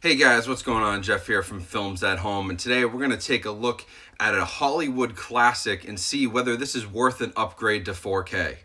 Hey guys, what's going on? Jeff here from Films at Home, and today we're going to take a look at a Hollywood classic and see whether this is worth an upgrade to 4K.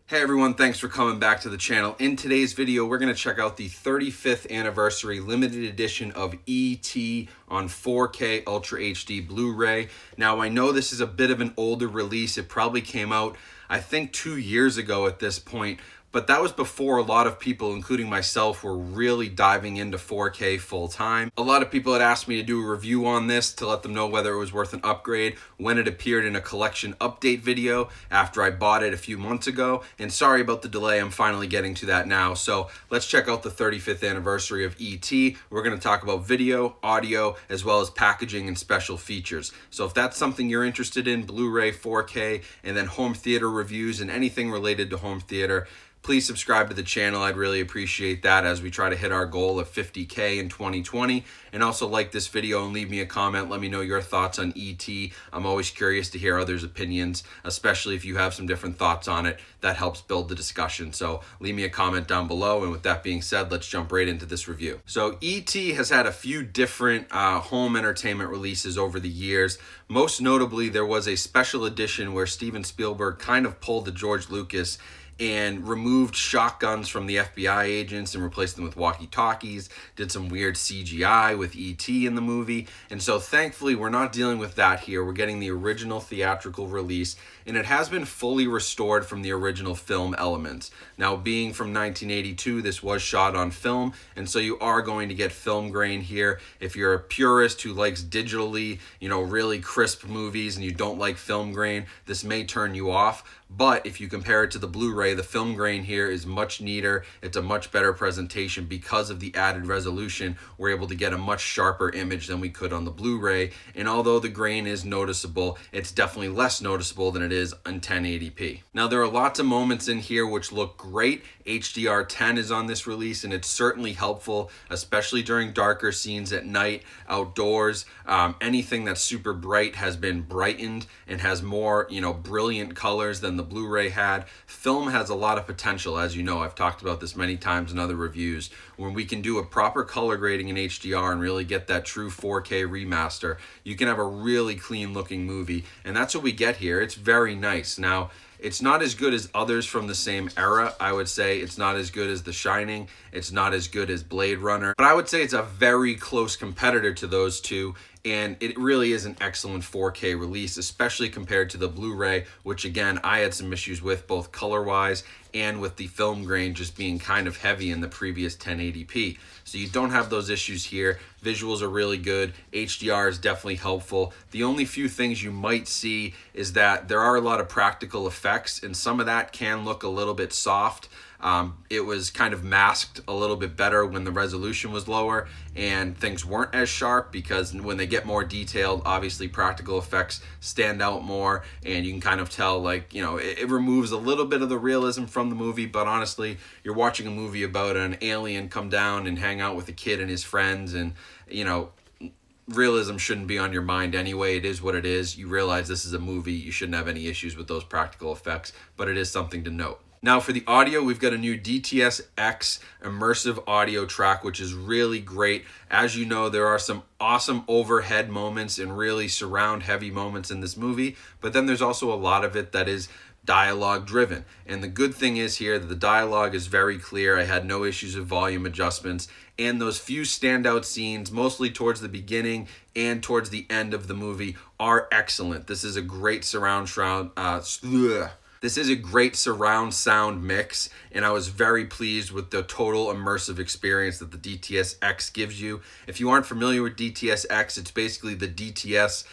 Hey everyone, thanks for coming back to the channel. In today's video, we're going to check out the 35th anniversary limited edition of E.T. on 4K Ultra HD Blu-ray. Now, I know this is a bit of an older release. It probably came out, I think, 2 years ago at this point. But that was before a lot of people, including myself, were really diving into 4K full time. A lot of people had asked me to do a review on this to let them know whether it was worth an upgrade when it appeared in a collection update video after I bought it a few months ago. And sorry about the delay, I'm finally getting to that now. So let's check out the 35th anniversary of E.T. We're going to talk about video, audio, as well as packaging and special features. So if that's something you're interested in, Blu-ray, 4K, and then home theater reviews and anything related to home theater, please subscribe to the channel. I'd really appreciate that as we try to hit our goal of 50K in 2020. And also like this video and leave me a comment. Let me know your thoughts on E.T. I'm always curious to hear others' opinions, especially if you have some different thoughts on it. That helps build the discussion. So leave me a comment down below. And with that being said, let's jump right into this review. So E.T. has had a few different home entertainment releases over the years. Most notably, there was a special edition where Steven Spielberg kind of pulled the George Lucas and removed shotguns from the FBI agents and replaced them with walkie-talkies, did some weird CGI with E.T. in the movie. And so thankfully we're not dealing with that here. We're getting the original theatrical release, and it has been fully restored from the original film elements. Now, being from 1982, this was shot on film, and so you are going to get film grain here. If you're a purist who likes digitally, really crisp movies and you don't like film grain, this may turn you off. But if you compare it to the Blu-ray, the film grain here is much neater. It's a much better presentation because of the added resolution. We're able to get a much sharper image than we could on the Blu-ray. And although the grain is noticeable, it's definitely less noticeable than it is in 1080p. Now, there are lots of moments in here which look great. HDR10 is on this release, and it's certainly helpful, especially during darker scenes at night, outdoors. Anything that's super bright has been brightened and has more, brilliant colors than the Blu-ray had. Film has a lot of potential, as you know. I've talked about this many times in other reviews. When we can do a proper color grading in HDR and really get that true 4K remaster, you can have a really clean looking movie, and that's what we get here. It's very nice. Now, it's not as good as others from the same era. I would say it's not as good as The Shining. It's not as good as Blade Runner. But I would say it's a very close competitor to those two. And it really is an excellent 4K release, especially compared to the Blu-ray, which again, I had some issues with both color-wise and with the film grain just being kind of heavy in the previous 1080p. So you don't have those issues here. Visuals are really good. HDR is definitely helpful. The only few things you might see is that there are a lot of practical effects, and some of that can look a little bit soft. It was kind of masked a little bit better when the resolution was lower and things weren't as sharp, because when they get more detailed, obviously practical effects stand out more, and you can kind of tell, it removes a little bit of the realism from the movie. But honestly, you're watching a movie about an alien come down and hang out with a kid and his friends, and realism shouldn't be on your mind anyway. It is what it is. You realize this is a movie. You shouldn't have any issues with those practical effects, but it is something to note. Now for the audio, we've got a new DTS-X immersive audio track, which is really great. As you know, there are some awesome overhead moments and really surround heavy moments in this movie, but then there's also a lot of it that is dialogue driven. And the good thing is here that the dialogue is very clear. I had no issues with volume adjustments, and those few standout scenes, mostly towards the beginning and towards the end of the movie, are excellent. This is a great surround sound mix, and I was very pleased with the total immersive experience that the DTS-X gives you. If you aren't familiar with DTS-X, it's basically the DTS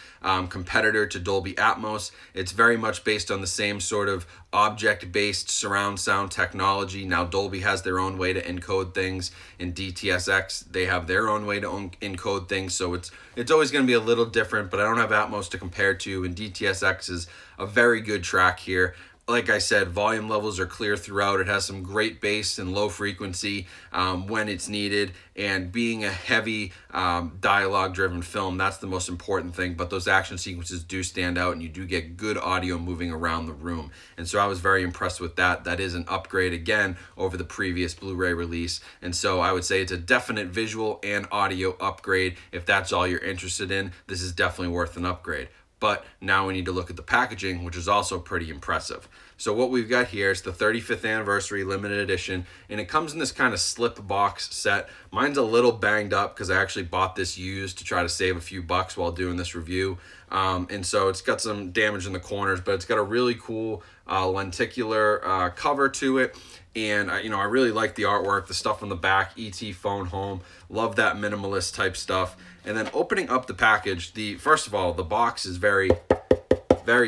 competitor to Dolby Atmos. It's very much based on the same sort of object-based surround sound technology. Now, Dolby has their own way to encode things. In DTS-X, they have their own way to encode things, so it's always going to be a little different, but I don't have Atmos to compare to, and DTS-X is a very good track here. like I said, volume levels are clear throughout. It has some great bass and low frequency when it's needed. And being a heavy dialogue-driven film, that's the most important thing. But those action sequences do stand out, and you do get good audio moving around the room. And so I was very impressed with that. That is an upgrade, again, over the previous Blu-ray release. And so I would say it's a definite visual and audio upgrade. If that's all you're interested in, this is definitely worth an upgrade. But now we need to look at the packaging, which is also pretty impressive. So what we've got here is the 35th anniversary limited edition, and it comes in this kind of slip box set. Mine's a little banged up because I actually bought this used to try to save a few bucks while doing this review. And so it's got some damage in the corners, but it's got a really cool lenticular cover to it. And I really like the artwork, the stuff on the back, E.T. Phone Home. Love that minimalist type stuff. And then opening up the package, first of all, the box is very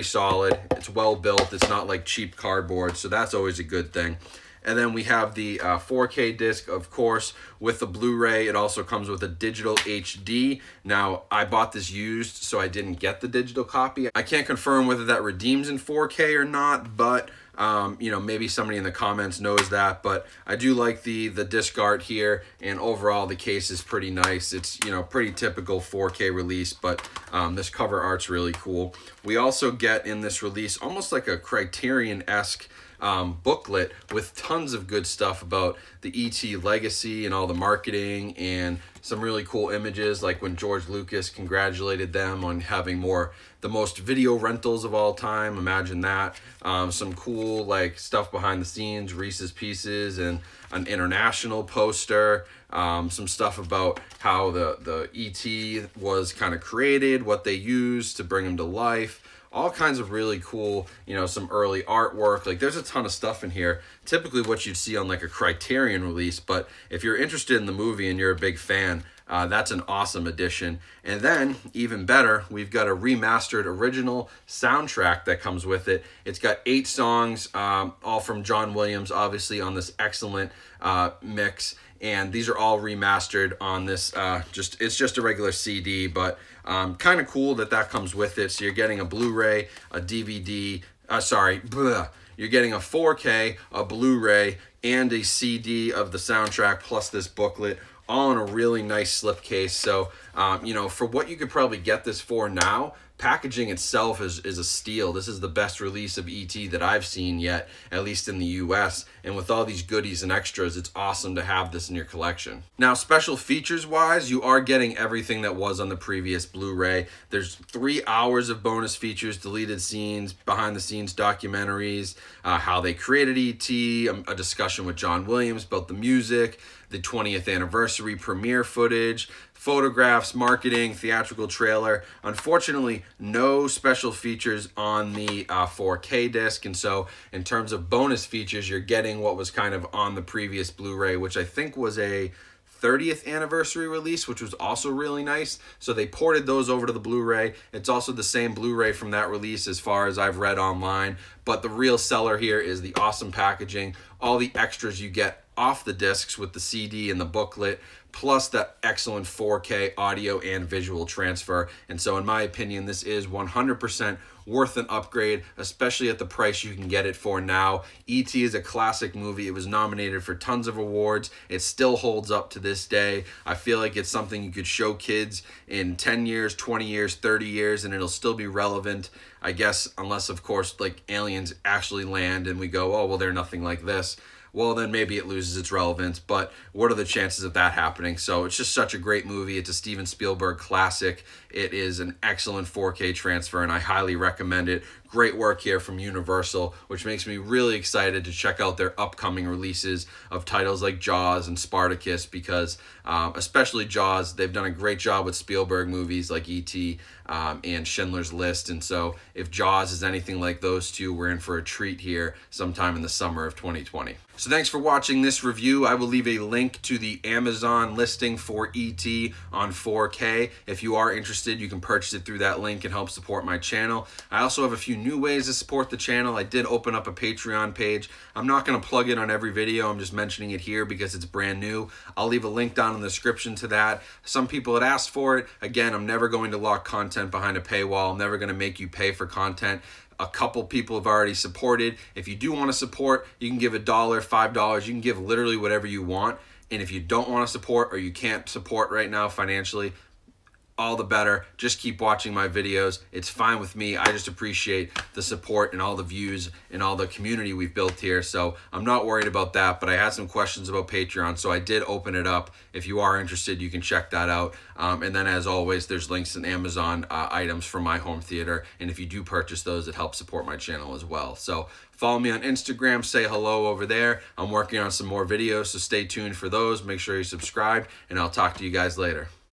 solid. It's well built. It's not like cheap cardboard, so that's always a good thing. And then we have the 4K disc, of course, with the Blu-ray. It also comes with a digital HD. Now, I bought this used, so I didn't get the digital copy. I can't confirm whether that redeems in 4K or not, but maybe somebody in the comments knows that. But I do like the disc art here, and overall the case is pretty nice. It's pretty typical 4K release, but this cover art's really cool. We also get in this release almost like a Criterion-esque booklet with tons of good stuff about the E.T. legacy and all the marketing, and some really cool images, like when George Lucas congratulated them on having the most video rentals of all time. Imagine that. Some cool stuff behind the scenes, Reese's Pieces, and an international poster. Some stuff about how the E.T. was kind of created, what they used to bring him to life. All kinds of really cool, some early artwork. There's a ton of stuff in here. Typically what you'd see on a Criterion release, but if you're interested in the movie and you're a big fan, that's an awesome addition. And then, even better, we've got a remastered original soundtrack that comes with it. It's got 8 songs, all from John Williams, obviously, on this excellent mix. And these are all remastered on this, it's just a regular CD, but kind of cool that comes with it. So you're getting a Blu-ray, a DVD, you're getting a 4K, a Blu-ray, and a CD of the soundtrack, plus this booklet, all in a really nice slipcase. So, for what you could probably get this for now, packaging itself is a steal. This is the best release of E.T. that I've seen yet, at least in the US. And with all these goodies and extras, it's awesome to have this in your collection. Now, special features wise, you are getting everything that was on the previous Blu-ray. There's 3 hours of bonus features, deleted scenes, behind the scenes documentaries, how they created E.T., a discussion with John Williams about the music, the 20th anniversary premiere footage, photographs, marketing, theatrical trailer. Unfortunately, no special features on the 4K disc. And so in terms of bonus features, you're getting what was kind of on the previous Blu-ray, which I think was a 30th anniversary release, which was also really nice. So they ported those over to the Blu-ray. It's also the same Blu-ray from that release as far as I've read online. But the real seller here is the awesome packaging, all the extras you get off the discs with the CD and the booklet, plus that excellent 4K audio and visual transfer. And so in my opinion, this is 100% worth an upgrade, especially at the price you can get it for now. E.T. is a classic movie. It was nominated for tons of awards. It still holds up to this day. I feel like it's something you could show kids in 10 years, 20 years, 30 years, and it'll still be relevant, I guess, unless, of course, aliens actually land and we go, oh, well, they're nothing like this. Well, then maybe it loses its relevance, but what are the chances of that happening? So it's just such a great movie. It's a Steven Spielberg classic. It is an excellent 4K transfer, and I highly recommend it. Great work here from Universal, which makes me really excited to check out their upcoming releases of titles like Jaws and Spartacus, because especially Jaws, they've done a great job with Spielberg movies like E.T. And Schindler's List. And so if Jaws is anything like those two, we're in for a treat here sometime in the summer of 2020. So thanks for watching this review. I will leave a link to the Amazon listing for E.T. on 4K. If you are interested, you can purchase it through that link and help support my channel. I also have a few new ways to support the channel. I did open up a Patreon page. I'm not going to plug it on every video. I'm just mentioning it here because it's brand new. I'll leave a link down in the description to that. Some people had asked for it. Again, I'm never going to lock content content behind a paywall. I'm never going to make you pay for content. A couple people have already supported. If you do want to support, you can give $1, $5. You can give literally whatever you want. And if you don't want to support or you can't support right now financially, all the better. Just keep watching my videos. It's fine with me. I just appreciate the support and all the views and all the community we've built here. So I'm not worried about that, but I had some questions about Patreon, so I did open it up. If you are interested, you can check that out. And then as always, there's links in Amazon items from my home theater. And if you do purchase those, it helps support my channel as well. So follow me on Instagram, say hello over there. I'm working on some more videos, so stay tuned for those. Make sure you subscribe, and I'll talk to you guys later.